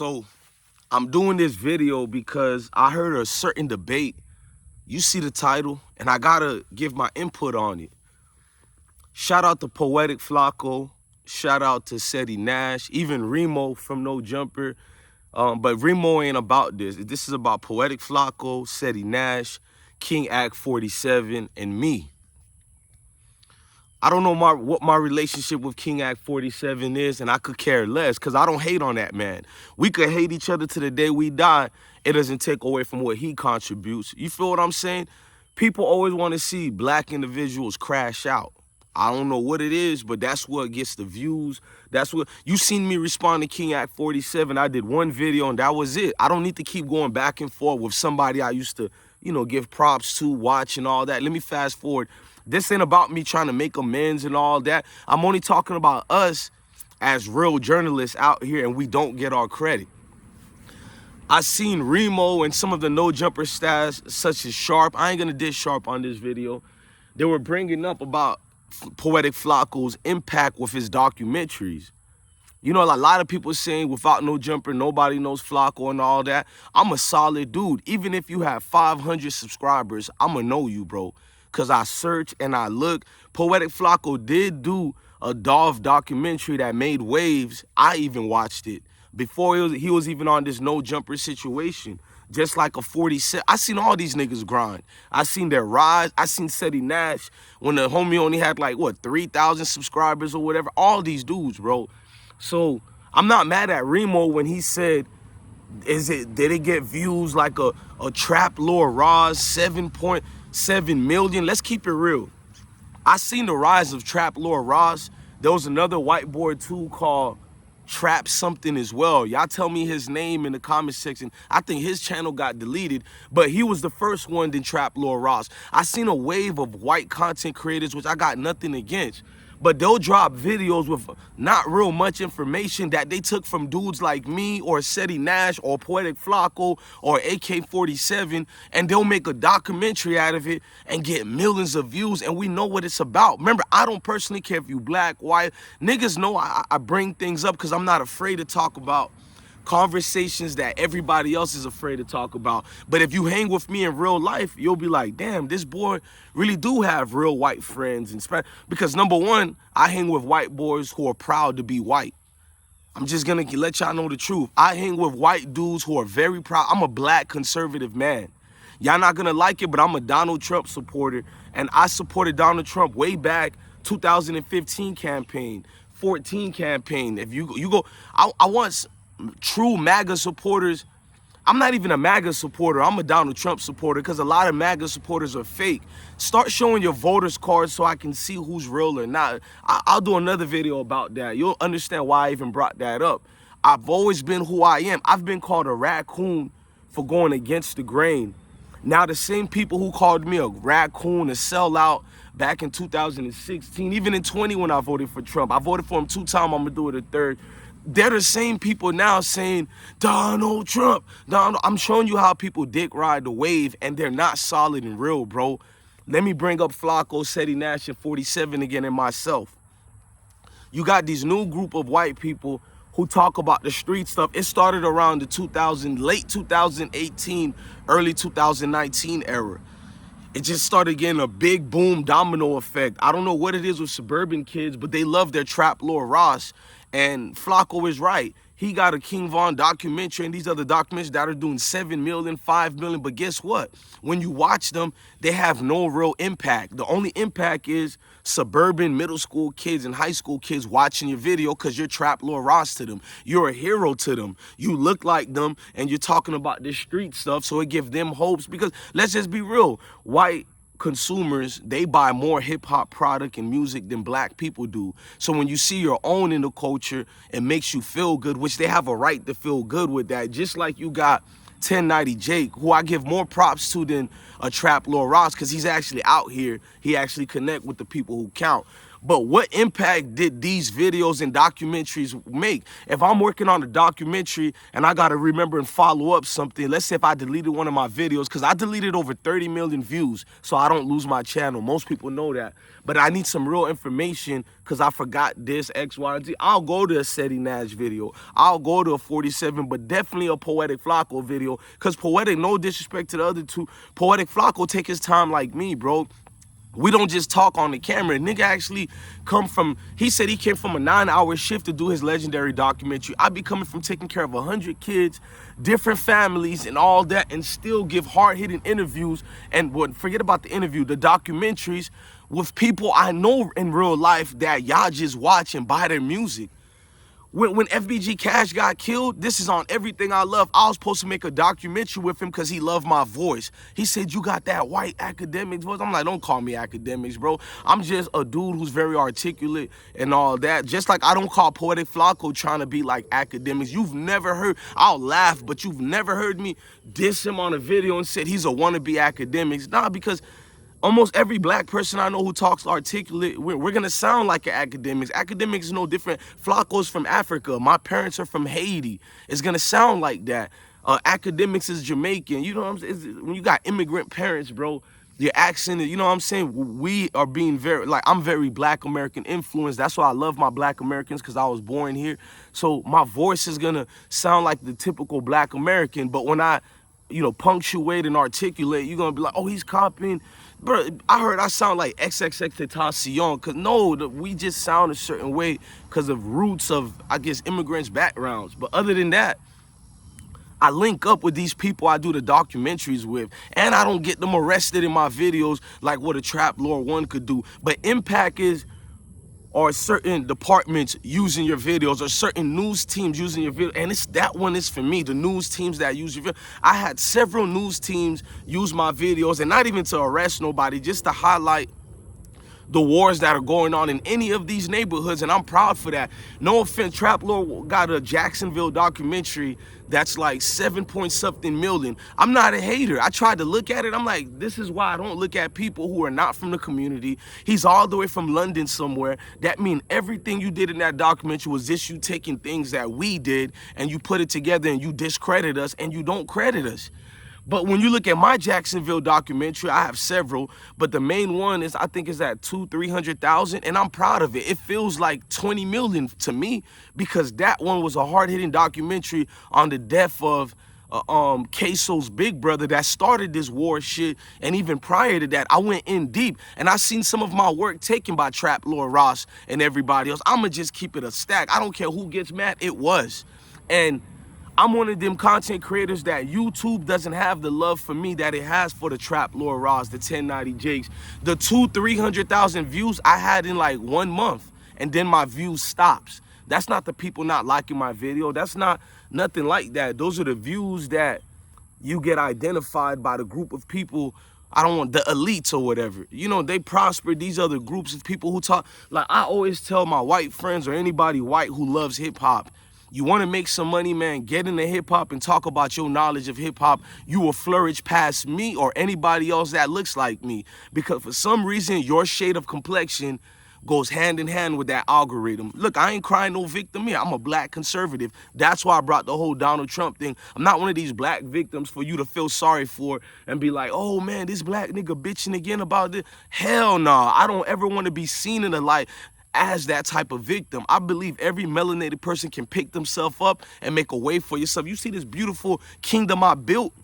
So I'm doing this video because I heard a certain debate. You see the title, and I gotta give my input on it. Shout out to Poetik Flakko. Shout out to Ceddy Nash, even Remo from No Jumper. But Remo ain't about this. This is about Poetik Flakko, Ceddy Nash, King Ak Fortyseven, and me. I don't know what my relationship with King Ak Fortyseven is, and I could care less because I don't hate on that man. We could hate each other to the day we die. It doesn't take away from what he contributes. You feel what I'm saying? People always want to see black individuals crash out. I don't know what it is, but that's what gets the views. That's what you seen me respond to King Ak Fortyseven. I did one video and that was it. I don't need to keep going back and forth with somebody I used to, give props to, watch and all that. Let me fast forward. This ain't about me trying to make amends and all that. I'm only talking about us as real journalists out here, and we don't get our credit. I seen Remo and some of the No Jumper stars, such as Sharp. I ain't gonna diss Sharp on this video. They were bringing up about Poetik Flakko's impact with his documentaries. A lot of people saying without No Jumper, nobody knows Flakko and all that. I'm a solid dude. Even if you have 500 subscribers, I'ma know you, bro. Because I search and I look. Poetik Flakko did do a Dove documentary that made waves. I even watched it before he was even on this No Jumper situation. Just like a 47. I seen all these niggas grind. I seen their rise. I seen Ceddy Nash when the homie only had 3,000 subscribers or whatever. All these dudes, bro. So I'm not mad at Remo when he said, did it get views like a Trap Lord Roz 7.7 million? Let's keep it real. I seen the rise of Trap Lord Roz. There was another white boy too called Trap something as well. Y'all tell me his name in the comment section. I think his channel got deleted, but he was the first one than Trap Lord Roz. I seen a wave of white content creators, which I got nothing against. But they'll drop videos with not real much information that they took from dudes like me or Ceddy Nash or Poetik Flakko or AK-47, and they'll make a documentary out of it and get millions of views, and we know what it's about. Remember, I don't personally care if you black, white. Niggas know I bring things up because I'm not afraid to talk about conversations that everybody else is afraid to talk about. But if you hang with me in real life, you'll be like, damn, this boy really do have real white friends. Because number one, I hang with white boys who are proud to be white. I'm just gonna let y'all know the truth. I hang with white dudes who are very proud. I'm a black conservative man. Y'all not gonna like it, but I'm a Donald Trump supporter, and I supported Donald Trump way back 2015 campaign, 14 campaign. If you go, I want true MAGA supporters. I'm not even a MAGA supporter. I'm a Donald Trump supporter because a lot of MAGA supporters are fake. Start showing your voters cards so I can see who's real or not. I'll do another video about that. You'll understand why I even brought that up. I've always been who I am. I've been called a raccoon for going against the grain. Now the same people who called me a raccoon, a sellout back in 2016, even in 20 when I voted for Trump. I voted for him 2 times, I'm gonna do it a third. They're the same people now saying, Donald Trump, Donald. I'm showing you how people dick ride the wave and they're not solid and real, bro. Let me bring up Flakko, Ceddy Nash, and 47 again and myself. You got these new group of white people who talk about the street stuff. It started around the late 2018, early 2019 era. It just started getting a big boom domino effect. I don't know what it is with suburban kids, but they love their Trap Lord Ross. And Flakko is right. He got a King Von documentary and these other documentaries that are doing 7 million, 5 million. But guess what? When you watch them, they have no real impact. The only impact is suburban middle school kids and high school kids watching your video because you're Trap Lord Ross to them. You're a hero to them. You look like them and you're talking about this street stuff, so it gives them hopes. Because let's just be real, white consumers, they buy more hip-hop product and music than black people do. So when you see your own in the culture, it makes you feel good, which they have a right to feel good with that. Just like you got 1090 Jake, who I give more props to than a Trap Lord Ross, because he's actually out here. He actually connect with the people who count. But what impact did these videos and documentaries make? If I'm working on a documentary and I gotta remember and follow up something, let's say if I deleted one of my videos, because I deleted over 30 million views, so I don't lose my channel. Most people know that. But I need some real information because I forgot this, X, Y, and Z. I'll go to a Ceddy Nash video. I'll go to a 47, but definitely a Poetik Flakko video. Because Poetik, no disrespect to the other two, Poetik Flakko take his time like me, bro. We don't just talk on the camera. Nigga actually come from, he said he came from a 9-hour shift to do his legendary documentary. I be coming from taking care of 100 kids, different families and all that, and still give hard-hitting interviews. And forget about the interview, the documentaries with people I know in real life that y'all just watch and buy their music. When FBG Cash got killed, this is on Everything I Love. I was supposed to make a documentary with him because he loved my voice. He said, you got that white academics voice. I'm like, don't call me academics, bro. I'm just a dude who's very articulate and all that. Just like I don't call Poetik Flakko trying to be like academics. You've never heard, I'll laugh, but you've never heard me diss him on a video and said he's a wannabe academics. Nah, because almost every black person I know who talks articulate, we're gonna sound like an academics. Academics is no different. Flakko's from Africa. My parents are from Haiti. It's gonna sound like that. Academics is Jamaican. You know what I'm saying? When you got immigrant parents, bro, your accent, you know what I'm saying? We are being very, like, I'm very black American influenced. That's why I love my black Americans, because I was born here. So my voice is gonna sound like the typical black American, but when I, punctuate and articulate, you're gonna be like, oh, he's copying. Bro, I heard I sound like XXXTentacion, because no, we just sound a certain way because of roots of, I guess, immigrants' backgrounds. But other than that, I link up with these people I do the documentaries with, and I don't get them arrested in my videos like what a Trap Lord 1 could do. But impact is, or certain departments using your videos, or certain news teams using your video, and that one is for me, the news teams that use your video. I had several news teams use my videos, and not even to arrest nobody, just to highlight the wars that are going on in any of these neighborhoods, and I'm proud for that. No offense, Trap Lord got a Jacksonville documentary that's like 7-point-something million. I'm not a hater. I tried to look at it. I'm like, this is why I don't look at people who are not from the community. He's all the way from London somewhere. That means everything you did in that documentary was just you taking things that we did and you put it together and you discredit us and you don't credit us. But when you look at my Jacksonville documentary, I have several, but the main one is, I think, is at 200,000-300,000, and I'm proud of it. It feels like 20 million to me, because that one was a hard-hitting documentary on the death of Queso's big brother that started this war shit. And even prior to that, I went in deep, and I seen some of my work taken by Trap Lord Ross and everybody else. I'ma just keep it a stack. I don't care who gets mad, it was. And I'm one of them content creators that YouTube doesn't have the love for me that it has for the Trap Lord Ross, the 1090 Jakes. The 200,000-300,000 views I had in like 1 month, and then my views stops. That's not the people not liking my video. That's not nothing like that. Those are the views that you get identified by the group of people. I don't want the elites or whatever. They prosper these other groups of people who talk. Like, I always tell my white friends or anybody white who loves hip hop, you want to make some money, man, get into hip-hop and talk about your knowledge of hip-hop. You will flourish past me or anybody else that looks like me. Because for some reason, your shade of complexion goes hand in hand with that algorithm. Look, I ain't crying no victim here. I'm a black conservative. That's why I brought the whole Donald Trump thing. I'm not one of these black victims for you to feel sorry for and be like, oh, man, this black nigga bitching again about this. Hell no. I don't ever want to be seen in the light as that type of victim. I believe every melanated person can pick themselves up and make a way for yourself. You see this beautiful kingdom I built?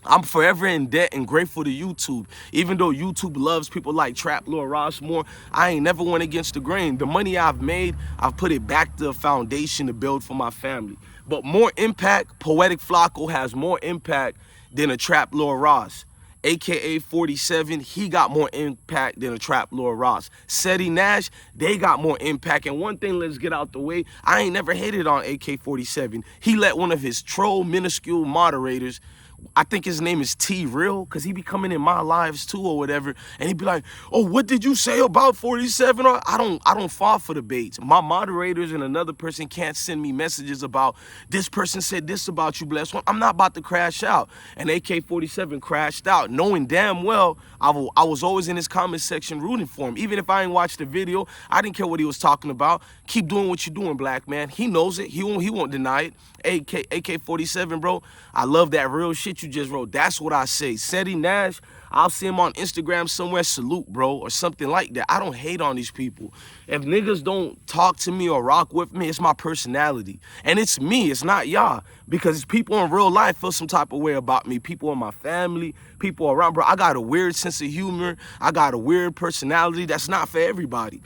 I'm forever in debt and grateful to YouTube. Even though YouTube loves people like Trap Lord Ross more, I ain't never went against the grain. The money I've made, I've put it back to a foundation to build for my family. But more impact, Poetik Flakko has more impact than a Trap Lord Ross. AKA 47, he got more impact than a Trap Lord Ross. Ceddy Nash, they got more impact. And one thing, let's get out the way, I ain't never hated on AK-47. He let one of his troll minuscule moderators I think his name is T Real, because he be coming in my lives too or whatever, and he be like, oh, what did you say about 47? Or I don't fall for debates. My moderators and another person can't send me messages about this person said this about you, Bless. I'm not about to crash out. And AK-47 crashed out, knowing damn well I was always in his comment section rooting for him. Even if I ain't watched the video, I didn't care what he was talking about. Keep doing what you're doing, black man. He knows it. He won't deny it. AK-47, bro, I love that real shit you just wrote. That's what I say. Ceddy Nash, I'll see him on Instagram somewhere, salute, bro, or something like that. I don't hate on these people. If niggas don't talk to me or rock with me, it's my personality. And it's me, it's not y'all. Because people in real life feel some type of way about me. People in my family, people around, bro. I got a weird sense of humor. I got a weird personality that's not for everybody.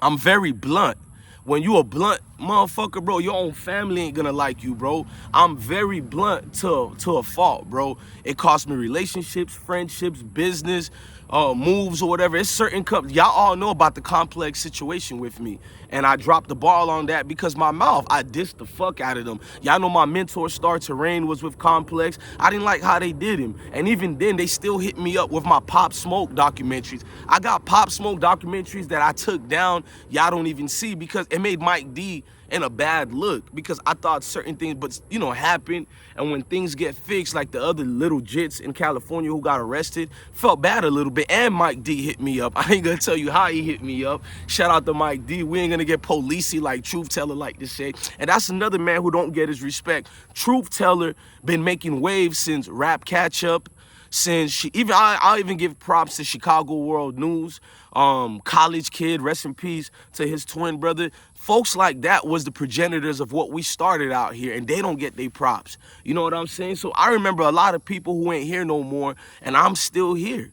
I'm very blunt. When you a blunt motherfucker, bro, your own family ain't gonna like you, bro. I'm very blunt to a fault, bro. It cost me relationships, friendships, business, moves or whatever. It's certain y'all all know about the complex situation with me. And I dropped the ball on that because my mouth, I dissed the fuck out of them. Y'all know my mentor, Star Terrain, was with Complex. I didn't like how they did him. And even then, they still hit me up with my Pop Smoke documentaries. I got Pop Smoke documentaries that I took down, y'all don't even see, because it made Mike D in a bad look, because I thought certain things, but you know, happened. And when things get fixed, like the other little jits in California who got arrested, felt bad a little bit. And Mike D hit me up. I ain't gonna tell you how he hit me up. Shout out to Mike D. We ain't gonna get policey like Truth Teller like to say. And that's another man who don't get his respect. Truth Teller been making waves since Rap Catch Up, since I'll even give props to Chicago World News, College Kid, rest in peace to his twin brother. Folks like that was the progenitors of what we started out here, and they don't get their props. You know what I'm saying? So I remember a lot of people who ain't here no more, and I'm still here.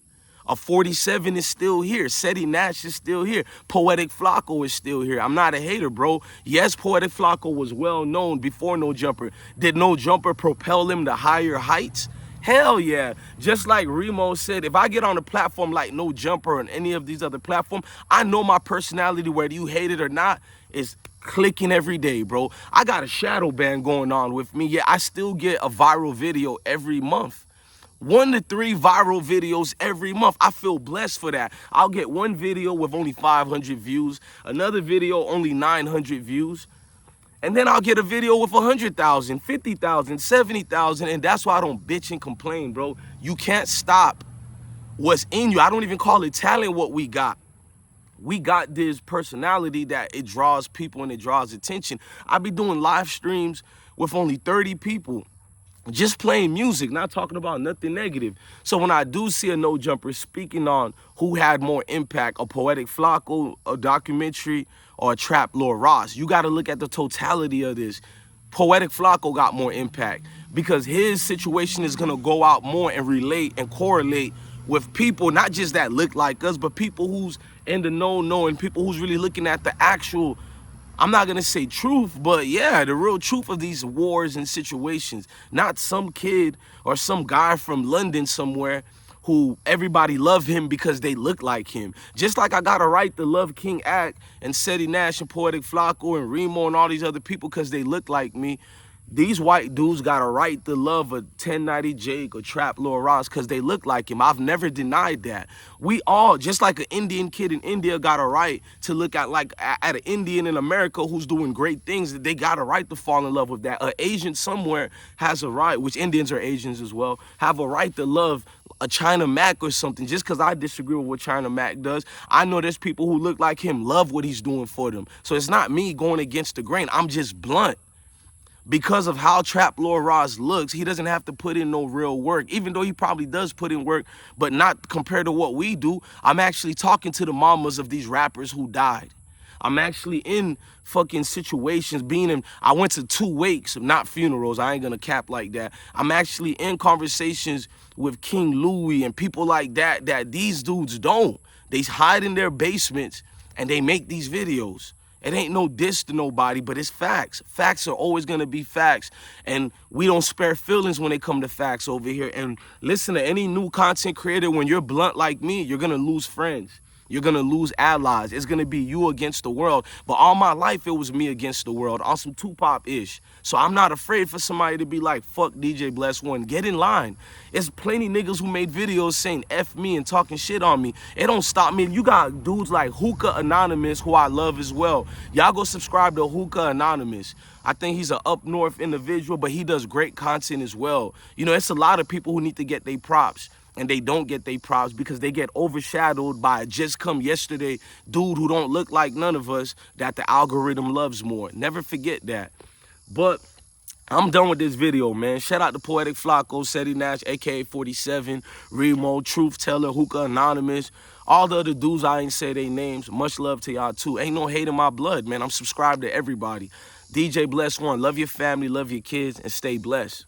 Ak Fortyseven is still here. Ceddy Nash is still here. Poetik Flakko is still here. I'm not a hater, bro. Yes, Poetik Flakko was well known before No Jumper. Did No Jumper propel him to higher heights? Hell yeah. Just like Remo said, if I get on a platform like No Jumper and any of these other platforms, I know my personality, whether you hate it or not, is clicking every day, bro. I got a shadow ban going on with me, yet I still get a viral video every month. 1 to 3 viral videos every month. I feel blessed for that. I'll get one video with only 500 views, another video only 900 views, and then I'll get a video with 100,000, 50,000, 70,000, and that's why I don't bitch and complain, bro. You can't stop what's in you. I don't even call it talent what we got. We got this personality that it draws people and it draws attention. I be doing live streams with only 30 people, just playing music, not talking about nothing negative. So when I do see a No Jumper speaking on who had more impact, a Poetik Flakko, a documentary, or a Trap Lord Ross, you got to look at the totality of this. Poetik Flakko got more impact because his situation is going to go out more and relate and correlate with people, not just that look like us, but people who's in the know and people who's really looking at the actual, I'm not gonna say truth, but yeah, the real truth of these wars and situations. Not some kid or some guy from London somewhere who everybody love him because they look like him. Just like I got a right to love King Ak and Ceddy Nash and Poetik Flakko and Remo and all these other people because they look like me. These white dudes got a right to love a 1090 Jake or Trap Lord Ross because they look like him. I've never denied that. We all, just like an Indian kid in India got a right to look at an Indian in America who's doing great things, they got a right to fall in love with that. An Asian somewhere has a right, which Indians are Asians as well, have a right to love a China Mac or something. Just because I disagree with what China Mac does, I know there's people who look like him, love what he's doing for them. So it's not me going against the grain. I'm just blunt. Because of how Trap Lord Ross looks, he doesn't have to put in no real work, even though he probably does put in work, but not compared to what we do. I'm actually talking to the mamas of these rappers who died. I'm actually in fucking situations, I went to 2 wakes, not funerals, I ain't gonna cap like that. I'm actually in conversations with King Louis and people like that these dudes don't. They hide in their basements and they make these videos. It ain't no diss to nobody, but it's facts. Facts are always gonna be facts. And we don't spare feelings when it come to facts over here. And listen, to any new content creator, when you're blunt like me, you're gonna lose friends. You're gonna lose allies. It's gonna be you against the world. But all my life, it was me against the world, on some Tupac-ish. So I'm not afraid for somebody to be like, fuck DJ Bless One. Get in line. It's plenty niggas who made videos saying F me and talking shit on me. It don't stop me. You got dudes like Hookah Anonymous, who I love as well. Y'all go subscribe to Hookah Anonymous. I think he's an up north individual, but he does great content as well. You know, it's a lot of people who need to get their props, and they don't get their props because they get overshadowed by a just come yesterday dude who don't look like none of us that the algorithm loves more. Never forget that. But I'm done with this video, man. Shout out to Poetik Flakko, Ceddy Nash, aka 47, Remo, Truth Teller, Hookah Anonymous, all the other dudes I ain't say their names. Much love to y'all too. Ain't no hate in my blood, man. I'm subscribed to everybody. DJ Bless One, love your family, love your kids, and stay blessed.